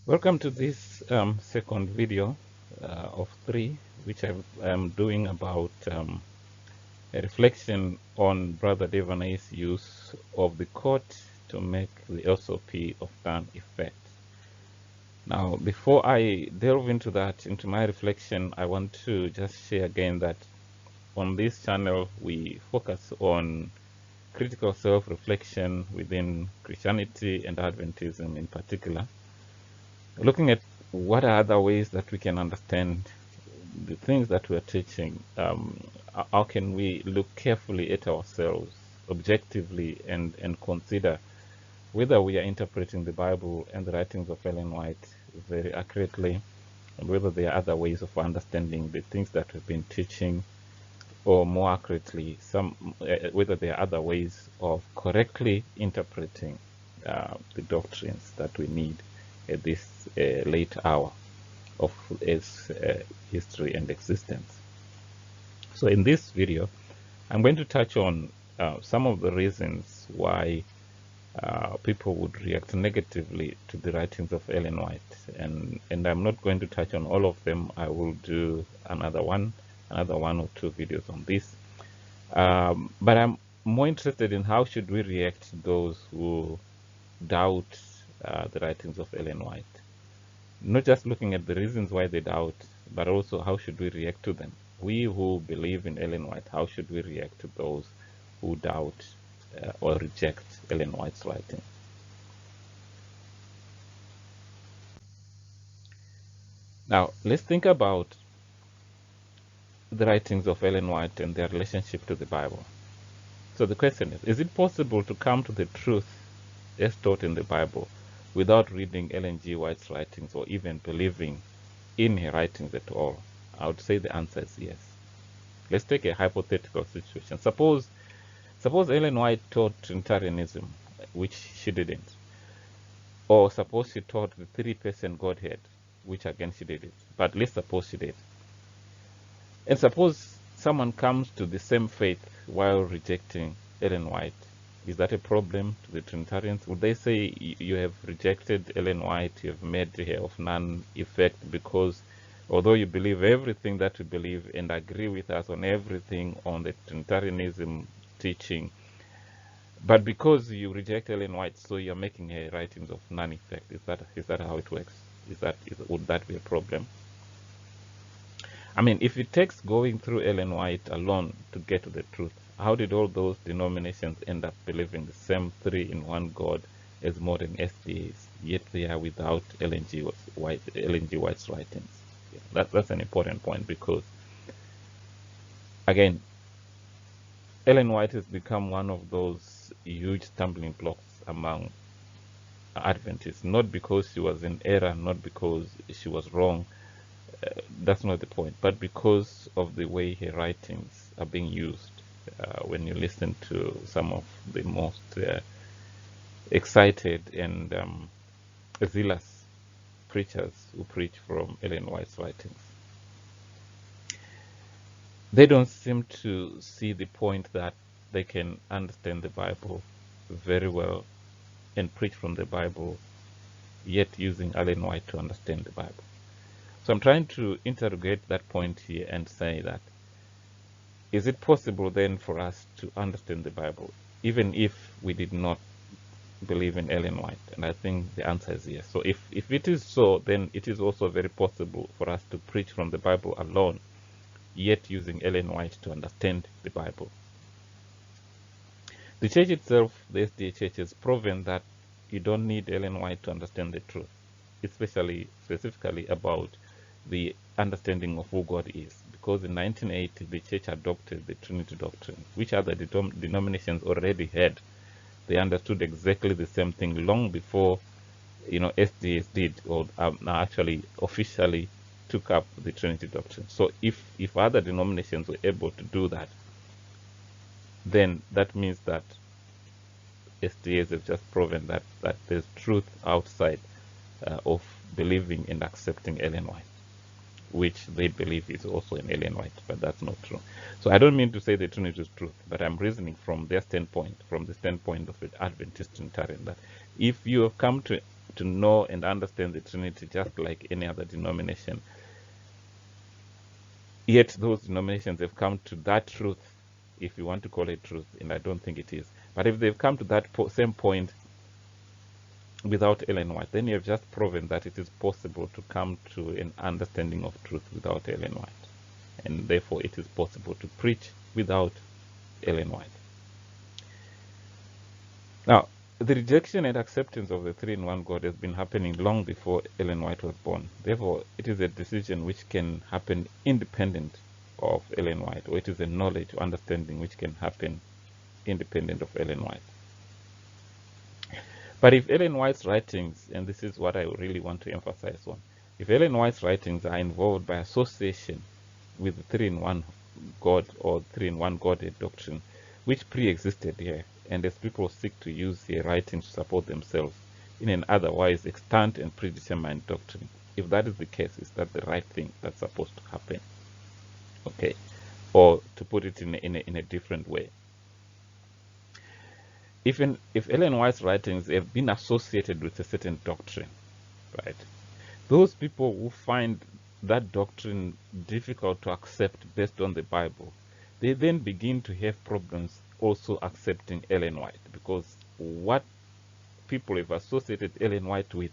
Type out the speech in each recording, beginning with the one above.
Welcome to this second video of three, which I'm doing about a reflection on Brother Devaney's use of the court to make the SOP of none effect. Now, before I delve into that, into my reflection, I want to just share again that on this channel we focus on critical self-reflection within Christianity and Adventism in particular, looking at what are other ways that we can understand the things that we're teaching. How can we look carefully at ourselves objectively and consider whether we are interpreting the Bible and the writings of Ellen White very accurately, and whether there are other ways of understanding the things that we've been teaching, or more accurately, whether there are other ways of correctly interpreting the doctrines that we need at this late hour of its history and existence. So in this video, I'm going to touch on some of the reasons why people would react negatively to the writings of Ellen White, and I'm not going to touch on all of them. I will do another one or two videos on this, but I'm more interested in how should we react to those who doubt the writings of Ellen White. Not just looking at the reasons why they doubt, but also how should we react to them. We who believe in Ellen White, how should we react to those who doubt or reject Ellen White's writing? Now, let's think about the writings of Ellen White and their relationship to the Bible. So the question is it possible to come to the truth as taught in the Bible without reading Ellen G. White's writings or even believing in her writings at all? I would say the answer is yes. Let's take a hypothetical situation. Suppose Ellen White taught Trinitarianism, which she didn't. Or suppose she taught the three-person Godhead, which again she didn't. But let's suppose she did. And suppose someone comes to the same faith while rejecting Ellen White. Is that a problem to the Trinitarians? Would they say you have rejected Ellen White, you have made her of none effect because although you believe everything that we believe and agree with us on everything on the Trinitarianism teaching, but because you reject Ellen White, so you're making her writings of none effect? Is that how it works? Would that be a problem? I mean, if it takes going through Ellen White alone to get to the truth, how did all those denominations end up believing the same three-in-one God as modern SDAs, yet they are without Ellen G. White's writings? That's an important point, because, again, Ellen White has become one of those huge stumbling blocks among Adventists, not because she was in error, not because she was wrong. That's not the point, but because of the way her writings are being used. When you listen to some of the most excited and zealous preachers who preach from Ellen White's writings, they don't seem to see the point that they can understand the Bible very well and preach from the Bible, yet using Ellen White to understand the Bible. So I'm trying to interrogate that point here and say that, is it possible then for us to understand the Bible even if we did not believe in Ellen White? And I think the answer is yes. So if it is so, then it is also very possible for us to preach from the Bible alone, yet using Ellen White to understand the Bible. The church itself, the SDA church, has proven that you don't need Ellen White to understand the truth, specifically about the understanding of who God is. Because in 1980, the church adopted the Trinity doctrine, which other denominations already had. They understood exactly the same thing long before, SDAs did, or actually officially took up the Trinity doctrine. So if other denominations were able to do that, then that means that SDAs have just proven that there's truth outside of believing and accepting Ellen White, which they believe is also in Ellen White, but that's not true. So I don't mean to say the Trinity is truth, but I'm reasoning from their standpoint, from the standpoint of an Adventist Trinitarian, that if you have come to know and understand the Trinity just like any other denomination. Yet those denominations have come to that truth, if you want to call it truth, and I don't think it is. But if they've come to that same point without Ellen White, then you have just proven that it is possible to come to an understanding of truth without Ellen White. And therefore it is possible to preach without Ellen White. Now, the rejection and acceptance of the three-in-one God has been happening long before Ellen White was born. Therefore, it is a decision which can happen independent of Ellen White, or it is a knowledge or understanding which can happen independent of Ellen White. But if Ellen White's writings, and this is what I really want to emphasize on, if Ellen White's writings are involved by association with the three-in-one God or three-in-one Godhead doctrine, which pre-existed here, and as people seek to use their writings to support themselves in an otherwise extant and predetermined doctrine, if that is the case, is that the right thing that's supposed to happen? Okay, or to put it in a different way, if Ellen White's writings have been associated with a certain doctrine, right, those people who find that doctrine difficult to accept based on the Bible, they then begin to have problems also accepting Ellen White, because what people have associated Ellen White with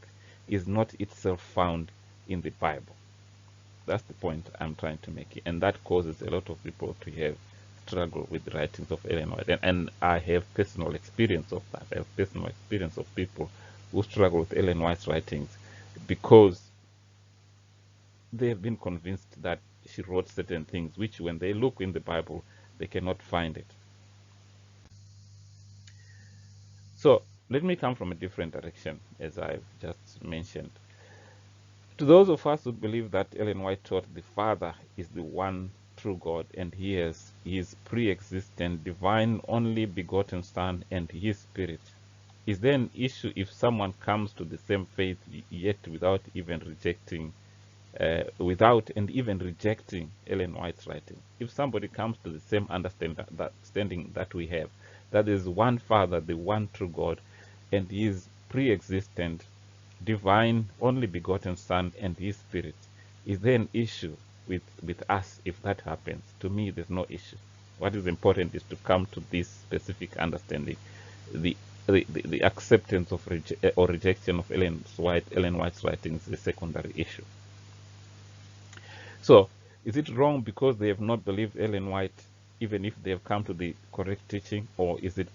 is not itself found in the Bible. That's the point I'm trying to make, and that causes a lot of people to have struggle with the writings of Ellen White, and I have personal experience of that. I have personal experience of people who struggle with Ellen White's writings because they have been convinced that she wrote certain things which, when they look in the Bible, they cannot find it. So let me come from a different direction, as I've just mentioned. To those of us who believe that Ellen White taught the Father is the one true God, and he is pre-existent, divine, only begotten Son, and his Spirit, is there an issue if someone comes to the same faith yet without even rejecting Ellen White's writing? If somebody comes to the same understanding that we have, that there is one Father, the one true God, and he is pre-existent, divine, only begotten Son, and his Spirit, is there an issue with us if that happens? To me, there's no issue. What is important is to come to this specific understanding. The acceptance of or rejection of Ellen White's writings is a secondary issue. So, is it wrong because they have not believed Ellen White, even if they have come to the correct teaching, or is it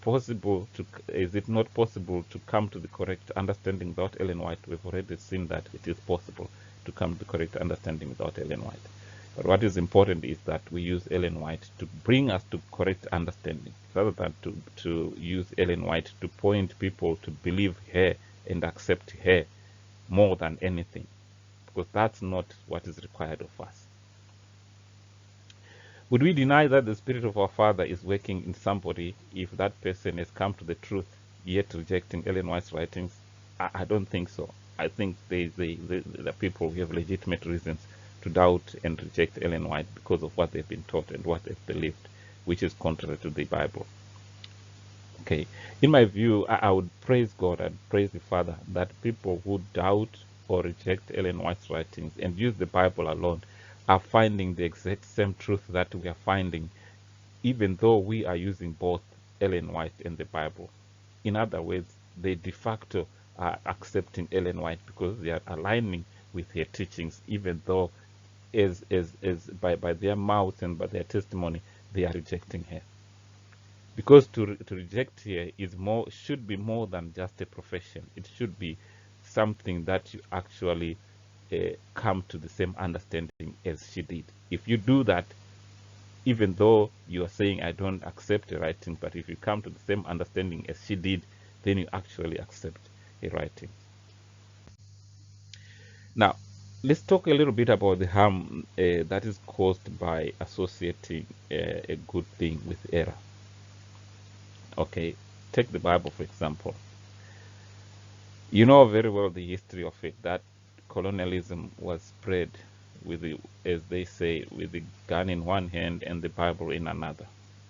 not possible to come to the correct understanding without Ellen White? We've already seen that it is possible to come to the correct understanding without Ellen White. But what is important is that we use Ellen White to bring us to correct understanding, rather than to use Ellen White to point people to believe her and accept her more than anything, because that's not what is required of us. Would we deny that the Spirit of our Father is working in somebody if that person has come to the truth yet rejecting Ellen White's writings? I don't think so. I think the people who have legitimate reasons to doubt and reject Ellen White because of what they've been taught and what they've believed, which is contrary to the Bible. Okay, in my view, I would praise God and praise the Father that people who doubt or reject Ellen White's writings and use the Bible alone are finding the exact same truth that we are finding, even though we are using both Ellen White and the Bible. In other words, they de facto are accepting Ellen White because they are aligning with her teachings, even though by their mouth and by their testimony they are rejecting her. Because to reject her should be more than just a profession. It should be something that you actually come to the same understanding as she did. If you do that, even though you are saying I don't accept her writing, but if you come to the same understanding as she did, then you actually accept her writing. Now, let's talk a little bit about the harm that is caused by associating a good thing with error. Okay, take the Bible for example. You know very well the history of it, that colonialism was spread with as they say, with the gun in one hand and the Bible in another.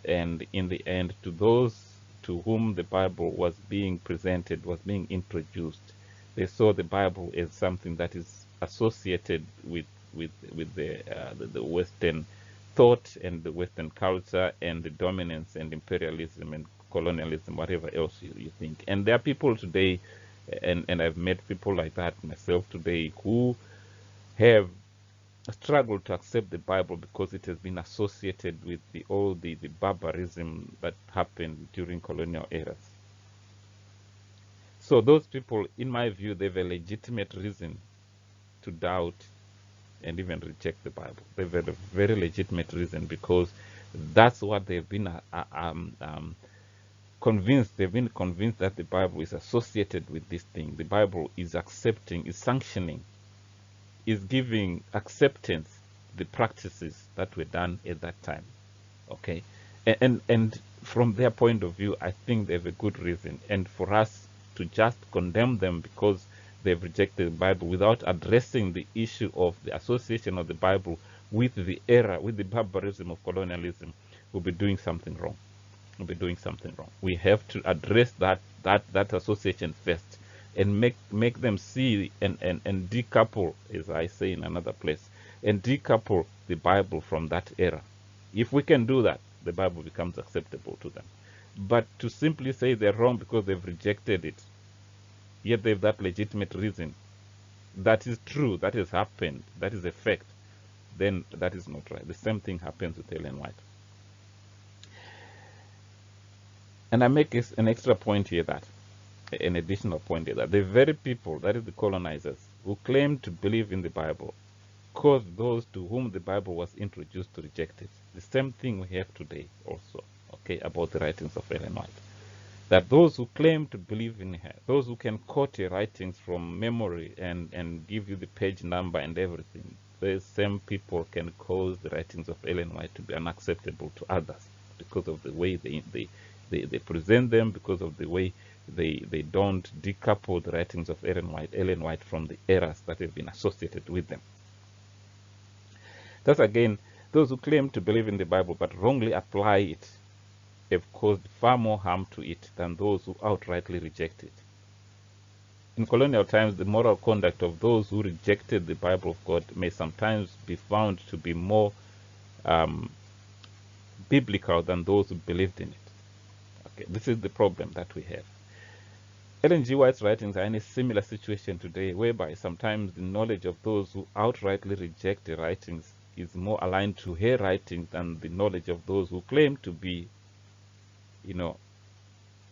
And in the end, to those to whom the Bible was being presented, was being introduced, They saw the Bible as something that is associated with the Western thought and the Western culture and the dominance and imperialism and colonialism, whatever else you think. And there are people today, and I've met people like that myself today, who have struggled to accept the Bible because it has been associated with all the barbarism that happened during colonial eras. So those people, in my view, they have a legitimate reason to doubt and even reject the Bible. They have a very legitimate reason, because that's what they've been convinced. They've been convinced that the Bible is associated with this thing. The Bible is accepting, is sanctioning, is giving acceptance the practices that were done at that time. Okay, and from their point of view, I think they have a good reason. And for us to just condemn them because they've rejected the Bible without addressing the issue of the association of the Bible with the era, with the barbarism of colonialism, we'll be doing something wrong. We'll be doing something wrong. We have to address that association first, and make them see and decouple, as I say in another place, and decouple the Bible from that era. If we can do that, the Bible becomes acceptable to them. But to simply say they're wrong because they've rejected it, yet they have that legitimate reason, that is true, that has happened, that is a fact, then that is not right. The same thing happens with Ellen White. And I make an extra point here, that an additional point here, that the very people, that is the colonizers, who claim to believe in the Bible, caused those to whom the Bible was introduced to reject it. The same thing we have today also, okay, about the writings of Ellen White. That those who claim to believe in her, those who can quote her writings from memory and give you the page number and everything, the same people can cause the writings of Ellen White to be unacceptable to others because of the way they present them, because of the way they don't decouple the writings of Ellen White from the errors that have been associated with them. Thus again, those who claim to believe in the Bible but wrongly apply it have caused far more harm to it than those who outrightly reject it. In colonial times, the moral conduct of those who rejected the Bible of God may sometimes be found to be more biblical than those who believed in it. Okay, this is the problem that we have. Ellen G. White's writings are in a similar situation today, whereby sometimes the knowledge of those who outrightly reject the writings is more aligned to her writings than the knowledge of those who claim to be,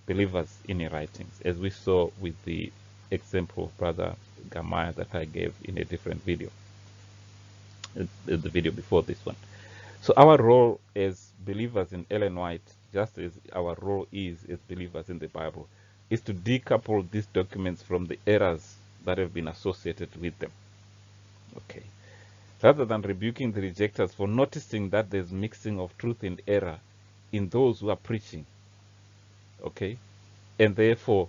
believers in her writings, as we saw with the example of Brother Gamaya that I gave in a different video, the video before this one. So our role as believers in Ellen White, just as our role is as believers in the Bible, is to decouple these documents from the errors that have been associated with them. Okay. Rather than rebuking the rejectors for noticing that there's mixing of truth and error in those who are preaching, okay, and therefore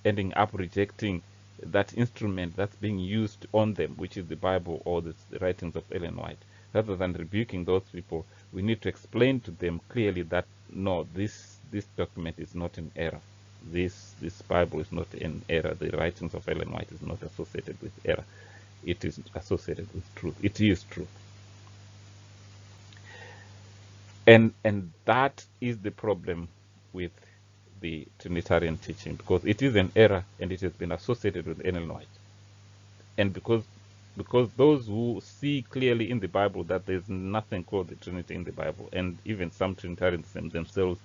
ending up rejecting that instrument that's being used on them, which is the Bible or the writings of Ellen White. Rather than rebuking those people, we need to explain to them clearly that no, this document is not in error. This Bible is not in error. The writings of Ellen White is not associated with error. It is associated with truth. It is truth. And that is the problem with the Trinitarian teaching, because it is an error and it has been associated with Ellen White. And because those who see clearly in the Bible that there's nothing called the Trinity in the Bible, and even some Trinitarians themselves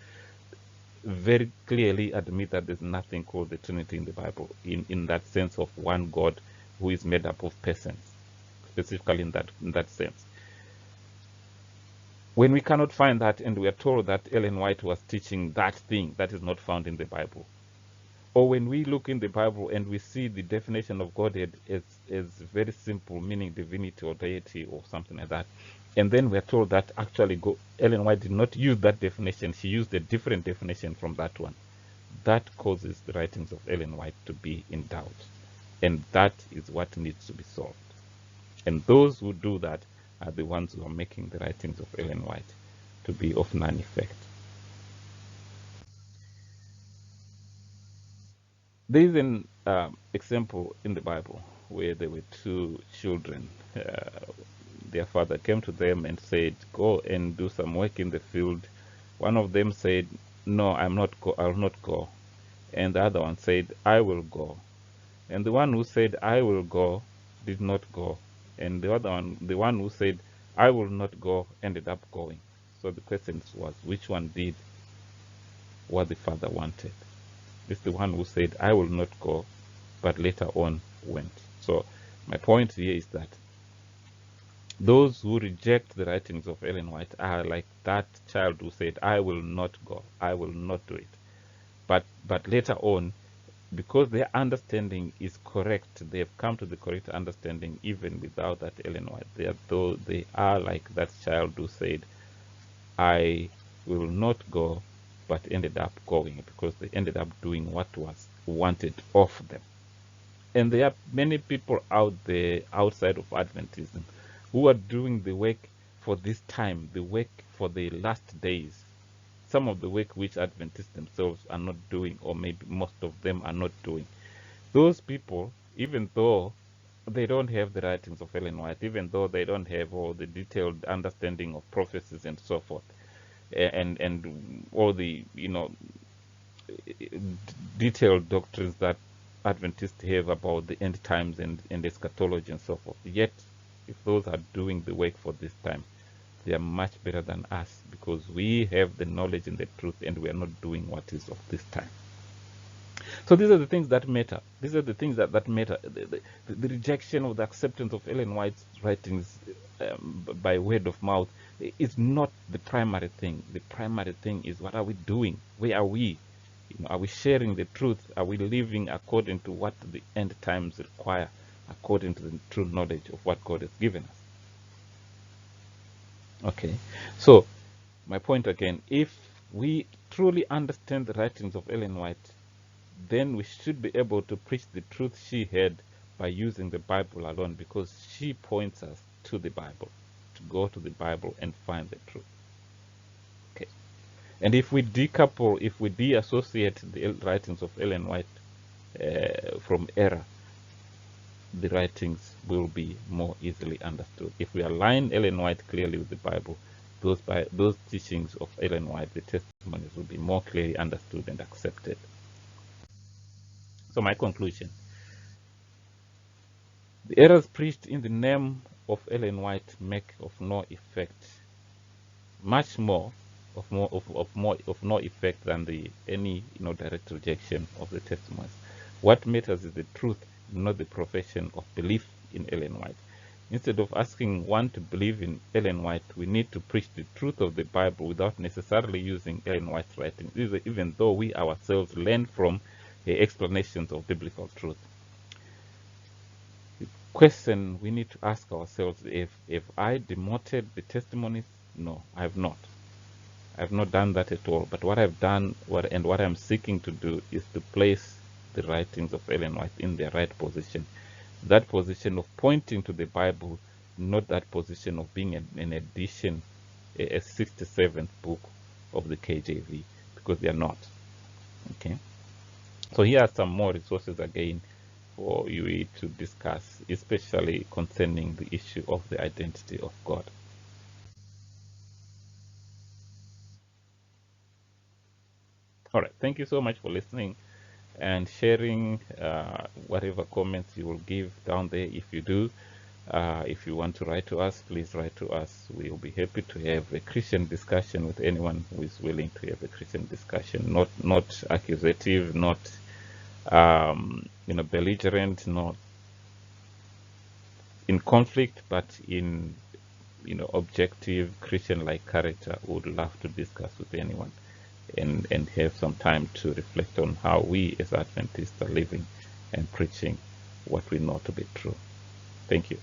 very clearly admit that there's nothing called the Trinity in the Bible, in that sense of one God who is made up of persons, specifically in that sense. When we cannot find that, and we are told that Ellen White was teaching that thing that is not found in the Bible, or when we look in the Bible and we see the definition of Godhead as very simple, meaning divinity or deity or something like that, and then we are told that actually Ellen White did not use that definition, she used a different definition from that one, that causes the writings of Ellen White to be in doubt. And that is what needs to be solved. And those who do that are the ones who are making the writings of Ellen White to be of none effect. There is an example in the Bible where there were two children. Their father came to them and said, "Go and do some work in the field." One of them said, "No, I'll not go." And the other one said, "I will go." And the one who said, "I will go," did not go. And the other one, the one who said, "I will not go," ended up going. So the question was, which one did what the father wanted? It's the one who said, "I will not go," but later on went. So my point here is that those who reject the writings of Ellen White are like that child who said, "I will not go, I will not do it." But later on, because their understanding is correct, they have come to the correct understanding even without that Ellen White. They are like that child who said, "I will not go," but ended up going because they ended up doing what was wanted of them. And there are many people out there outside of Adventism who are doing the work for this time, the work for the last days. Some of the work which Adventists themselves are not doing, or maybe most of them are not doing. Those people, even though they don't have the writings of Ellen White, even though they don't have all the detailed understanding of prophecies and so forth, and all the detailed doctrines that Adventists have about the end times and eschatology and so forth. Yet, if those are doing the work for this time, they are much better than us because we have the knowledge and the truth, and we are not doing what is of this time. So these are the things that matter. These are the things that matter. The rejection of the acceptance of Ellen White's writings by word of mouth is not the primary thing. The primary thing is, what are we doing? Where are we? Are we sharing the truth? Are we living according to what the end times require, according to the true knowledge of what God has given us? Okay, so my point again, if we truly understand the writings of Ellen White, then we should be able to preach the truth she had by using the Bible alone, because she points us to the Bible, to go to the Bible and find the truth. Okay. And if we decouple, if we deassociate the writings of Ellen White from error, the writings will be more easily understood. If we align Ellen White clearly with the Bible, those teachings of Ellen White, the testimonies, will be more clearly understood and accepted. So my conclusion: the errors preached in the name of Ellen White make of no effect, much more of no effect than any direct rejection of the testimonies. What matters is the truth, not the profession of belief in Ellen White. Instead of asking one to believe in Ellen White, we need to preach the truth of the Bible without necessarily using Ellen White's writings, even though we ourselves learn from her explanations of biblical truth. The question we need to ask ourselves: if I demoted the testimonies? No, I have not. I've not done that at all. But what I've done, what I'm seeking to do, is to place the writings of Ellen White in their right position. That position of pointing to the Bible, not that position of being an addition, a 67th book of the KJV, because they are not. Okay. So here are some more resources again for you to discuss, especially concerning the issue of the identity of God. All right. Thank you so much for listening and sharing whatever comments you will give down there. If you do, if you want to write to us, please write to us. We will be happy to have a Christian discussion with anyone who is willing to have a Christian discussion, not accusative, not belligerent, not in conflict, but in objective Christian-like character. Would love to discuss with anyone and have some time to reflect on how we as Adventists are living and preaching what we know to be true. Thank you.